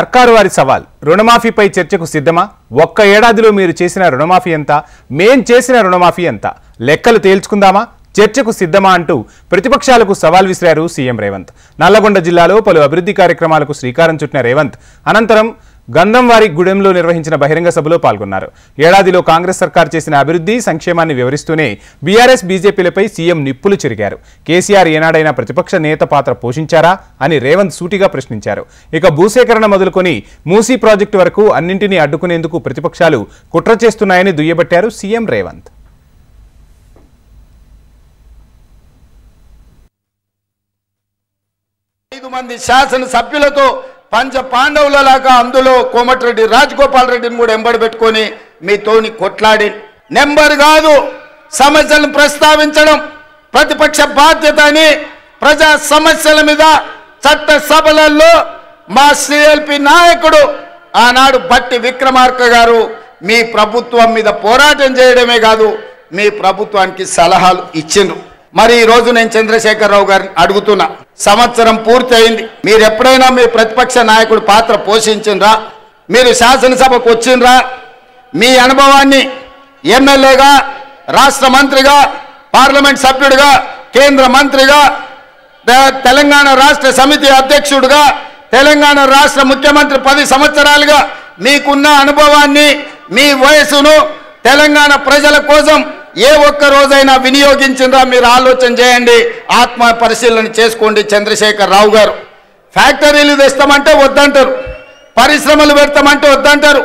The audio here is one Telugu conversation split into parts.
సర్కారు వారి సవాల్ రుణమాఫీపై చర్చకు సిద్ధమా? ఒక్క ఏడాదిలో మీరు చేసిన రుణమాఫీ ఎంత? మేం చేసిన రుణమాఫీ ఎంత? లెక్కలు తేల్చుకుందామా? చర్చకు సిద్ధమా అంటూ ప్రతిపక్షాలకు సవాల్ విసిరారు సీఎం రేవంత్. నల్లగొండ జిల్లాలో పలు అభివృద్ధి కార్యక్రమాలకు శ్రీకారం చుట్టిన రేవంత్ అనంతరం గంధంవారి గూడెంలో నిర్వహించిన బహిరంగ సభలో పాల్గొన్నారు. ఏడాదిలో కాంగ్రెస్ సర్కార్ చేసిన అభివృద్ధి సంక్షేమాన్ని వివరిస్తూనే బీఆర్ఎస్ బీజేపీలపై సీఎం నిప్పులు చెరిగారు. కేసీఆర్ ఏనాడైనా ప్రతిపక్ష నేత పాత్ర పోషించారా అని రేవంత్ సూటిగా ప్రశ్నించారు. ఇక భూసేకరణ మొదలుకొని మూసీ ప్రాజెక్టు వరకు అన్నింటినీ అడ్డుకునేందుకు ప్రతిపక్షాలు కుట్ర చేస్తున్నాయని దుయ్యబట్టారు సీఎం రేవంత్. మంది శాసన సభ్యులతో పంచ పాండవులలాగా అందులో కోమటిరెడ్డి రాజగోపాల్ రెడ్డిని కూడా ఎంబడి పెట్టుకొని మీతోని కొట్లాడి నెంబర్ కాదు సమస్యలను ప్రస్తావించడం ప్రతిపక్ష బాధ్యత అని ప్రజా సమస్యల మీద చట్ట సభలలో మా సిఎల్పి నాయకుడు ఆనాడు బట్టి విక్రమార్క గారు మీ ప్రభుత్వం మీద పోరాటం చేయడమే కాదు మీ ప్రభుత్వానికి సలహాలు ఇచ్చిండ్రు. మరి ఈ రోజు నేను చంద్రశేఖరరావు గారిని అడుగుతున్నా, సంవత్సరం పూర్తి అయింది, మీరు ఎప్పుడైనా మీ ప్రతిపక్ష నాయకుడు పాత్ర పోషించిండ్రా? మీరు శాసనసభకు వచ్చిండ్రా? మీ అనుభవాన్ని ఎమ్మెల్యేగా, రాష్ట్ర మంత్రిగా, పార్లమెంట్ సభ్యుడిగా, కేంద్ర మంత్రిగా, తెలంగాణ రాష్ట్ర సమితి అధ్యక్షుడిగా, తెలంగాణ రాష్ట్ర ముఖ్యమంత్రి 10 సంవత్సరాలుగా మీకున్న అనుభవాన్ని, మీ వయసును తెలంగాణ ప్రజల కోసం ఏ ఒక్క రోజైనా వినియోగించిండ్రా? మీరు ఆలోచన చేయండి, ఆత్మ పరిశీలన చేసుకోండి. చంద్రశేఖరరావు గారు ఫ్యాక్టరీలు తెస్తామంటే వద్దంటారు, పరిశ్రమలు పెడతామంటే వద్దంటారు,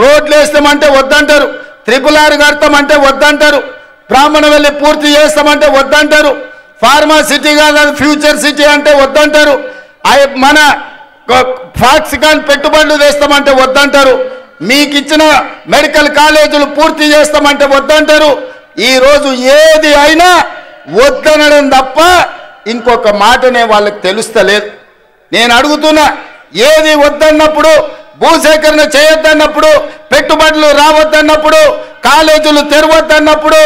రోడ్లు వేస్తామంటే వద్దంటారు, RRR కడతామంటే వద్దంటారు, బ్రాహ్మణవెల్లి పూర్తి చేస్తామంటే వద్దంటారు, ఫార్మా సిటీ కాదు ఫ్యూచర్ సిటీ అంటే వద్దంటారు, మన ఫాక్సికాన్ పెట్టుబడులు తెస్తామంటే వద్దంటారు, మీకు ఇచ్చిన మెడికల్ కాలేజీలు పూర్తి చేస్తామంటే వద్దంటారు. ఈ రోజు ఏది అయినా వద్దనడం తప్ప ఇంకొక మాటనే వాళ్ళకి తెలుస్తలేదు. నేను అడుగుతున్నా, ఏది వద్దన్నప్పుడు, భూసేకరణ చేయొద్దన్నప్పుడు, పెట్టుబడులు రావద్దన్నప్పుడు, కాలేజీలు తెరవద్దన్నప్పుడు,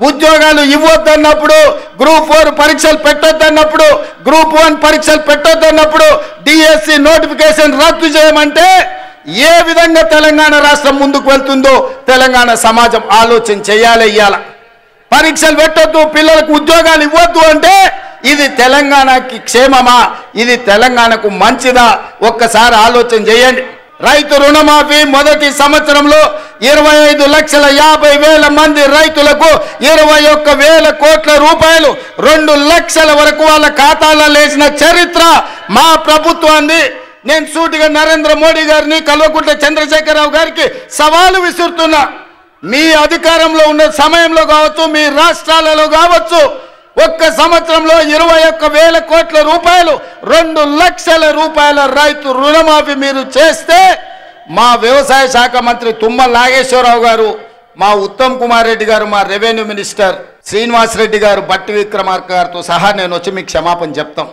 ఉద్యోగాలు ఇవ్వద్దన్నప్పుడు, గ్రూప్ 4 పరీక్షలు పెట్టొద్దన్నప్పుడు, గ్రూప్ 1 పరీక్షలు పెట్టొద్దన్నప్పుడు, డిఎస్సి నోటిఫికేషన్ రద్దు చేయమంటే ఏ విధంగా తెలంగాణ రాష్ట్రం ముందుకు వెళ్తుందో తెలంగాణ సమాజం ఆలోచన చేయాలి. ఇయ్యాల పరీక్షలు పెట్టొద్దు, పిల్లలకు ఉద్యోగాలు ఇవ్వద్దు అంటే ఇది తెలంగాణకి క్షేమమా? ఇది తెలంగాణకు మంచిదా? ఒక్కసారి ఆలోచన చేయండి. రైతు రుణమాఫీ మొదటి సంవత్సరంలో 25,50,000 మంది రైతులకు 21,000 కోట్ల రూపాయలు 2 లక్షల వరకు వాళ్ళ ఖాతాలో వేసిన చరిత్ర మా ప్రభుత్వాన్ని. నేను సూటిగా నరేంద్ర మోడీ గారిని, కల్వకుంట్ల చంద్రశేఖరరావు గారికి సవాలు విసురుతున్నా. మీ అధికారంలో ఉన్న సమయంలో కావచ్చు, మీ రాష్ట్రాలలో కావచ్చు, ఒక్క సంవత్సరంలో 21,000 కోట్ల రూపాయలు 2 లక్షల రూపాయల రైతు రుణమాఫీ మీరు చేస్తే మా వ్యవసాయ శాఖ మంత్రి తుమ్మల నాగేశ్వరరావు గారు, మా ఉత్తమ్ కుమార్ రెడ్డి గారు, మా రెవెన్యూ మినిస్టర్ శ్రీనివాస్ రెడ్డి గారు, బట్టి విక్రమార్క గారితో సహా నేను వచ్చి మీకు క్షమాపణ చెప్తాం.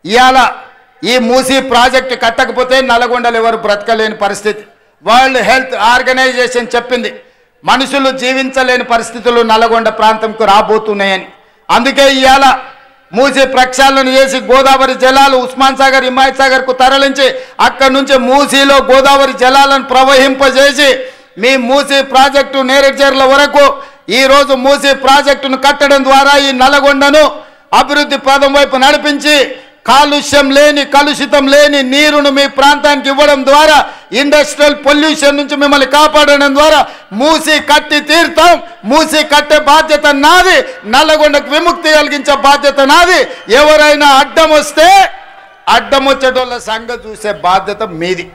ఇవాళ ఈ మూసీ ప్రాజెక్టు కట్టకపోతే నల్లగొండలు ఎవరు బ్రతకలేని పరిస్థితి. వరల్డ్ హెల్త్ ఆర్గనైజేషన్ చెప్పింది, మనుషులు జీవించలేని పరిస్థితులు నల్లగొండ ప్రాంతంకు రాబోతున్నాయని. అందుకే ఇవాళ మూసీ ప్రక్షాళన చేసి గోదావరి జలాలు ఉస్మాన్ సాగర్, హిమాయత్ సాగర్కు తరలించి అక్కడి నుంచి మూసీలో గోదావరి జలాలను ప్రవహింపజేసి మీ మూసీ ప్రాజెక్టు నేరేడ్చర్ల వరకు ఈరోజు మూసీ ప్రాజెక్టును కట్టడం ద్వారా ఈ నల్లగొండను అభివృద్ధి పదం వైపు నడిపించి కాలుష్యం లేని, కలుషితం లేని నీరును మీ ప్రాంతానికి ఇవ్వడం ద్వారా, ఇండస్ట్రియల్ పొల్యూషన్ నుంచి మిమ్మల్ని కాపాడడం ద్వారా మూసీ కట్టి తీరుతాం. మూసీ కట్టే బాధ్యత నాది, నల్లగొండకు విముక్తి కలిగించే బాధ్యత నాది. ఎవరైనా అడ్డం వస్తే అడ్డం వచ్చేటోళ్ళ సంగతి చూసే బాధ్యత మీది.